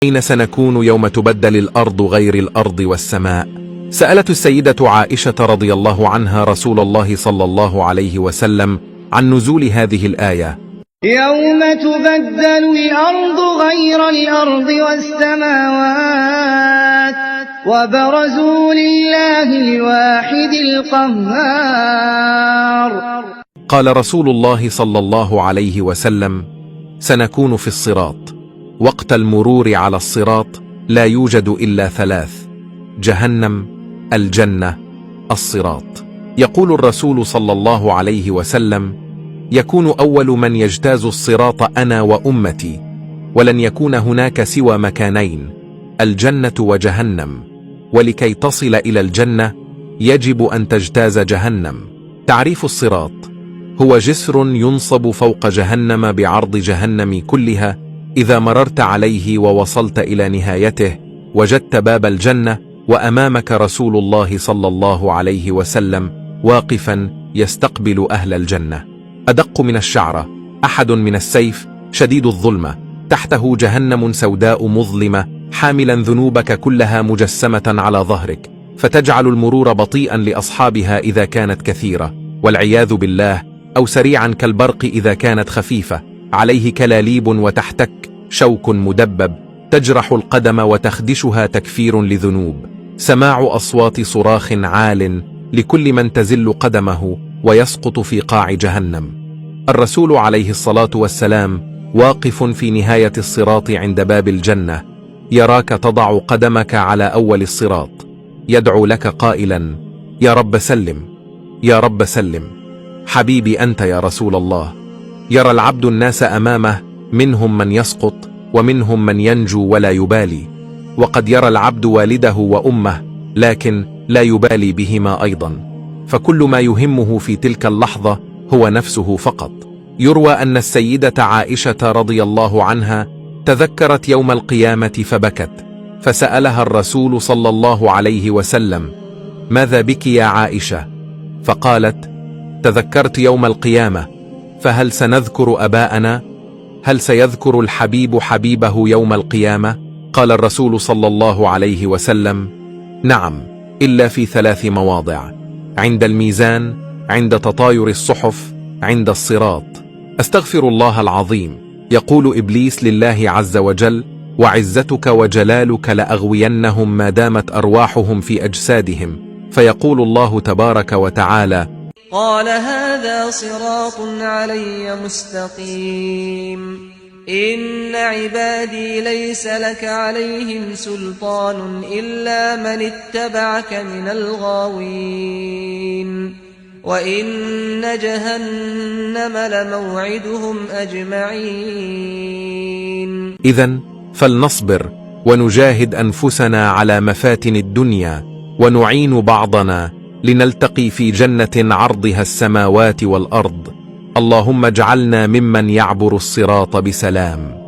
أين سنكون يوم تبدل الأرض غير الأرض والسماء؟ سألت السيدة عائشة رضي الله عنها رسول الله صلى الله عليه وسلم عن نزول هذه الآية: يوم تبدل الأرض غير الأرض والسماوات وبرزوا لله الواحد القهار. قال رسول الله صلى الله عليه وسلم: سنكون في الصراط، وقت المرور على الصراط لا يوجد إلا ثلاث: جهنم، الجنة، الصراط. يقول الرسول صلى الله عليه وسلم: يكون أول من يجتاز الصراط أنا وأمتي، ولن يكون هناك سوى مكانين: الجنة وجهنم، ولكي تصل إلى الجنة يجب أن تجتاز جهنم. تعريف الصراط: هو جسر ينصب فوق جهنم بعرض جهنم كلها، إذا مررت عليه ووصلت إلى نهايته وجدت باب الجنة، وأمامك رسول الله صلى الله عليه وسلم واقفا يستقبل أهل الجنة. أدق من الشعرة، أحد من السيف، شديد الظلمة، تحته جهنم سوداء مظلمة حاملا ذنوبك كلها مجسمة على ظهرك، فتجعل المرور بطيئا لأصحابها إذا كانت كثيرة، والعياذ بالله، أو سريعا كالبرق إذا كانت خفيفة. عليه كلاليب وتحتك شوك مدبب تجرح القدم وتخدشها تكفير لذنوب. سماع أصوات صراخ عال لكل من تزل قدمه ويسقط في قاع جهنم. الرسول عليه الصلاة والسلام واقف في نهاية الصراط عند باب الجنة، يراك تضع قدمك على أول الصراط، يدعو لك قائلا: يا رب سلم، يا رب سلم، حبيبي أنت يا رسول الله. يرى العبد الناس أمامه، منهم من يسقط ومنهم من ينجو ولا يبالي، وقد يرى العبد والده وأمه لكن لا يبالي بهما أيضا، فكل ما يهمه في تلك اللحظة هو نفسه فقط. يروى أن السيدة عائشة رضي الله عنها تذكرت يوم القيامة فبكت، فسألها الرسول صلى الله عليه وسلم: ماذا بك يا عائشة؟ فقالت: تذكرت يوم القيامة، فهل سنذكر أباءنا؟ هل سيذكر الحبيب حبيبه يوم القيامة؟ قال الرسول صلى الله عليه وسلم: نعم، إلا في 3 مواضع: عند الميزان، عند تطاير الصحف، عند الصراط. أستغفر الله العظيم. يقول إبليس لله عز وجل: وعزتك وجلالك لأغوينهم ما دامت أرواحهم في أجسادهم. فيقول الله تبارك وتعالى: قال هذا صراط علي مستقيم إن عبادي ليس لك عليهم سلطان إلا من اتبعك من الغاوين وإن جهنم لموعدهم أجمعين. إذن فلنصبر ونجاهد أنفسنا على مفاتن الدنيا، ونعين بعضنا لنلتقي في جنة عرضها السماوات والأرض. اللهم اجعلنا ممن يعبر الصراط بسلام.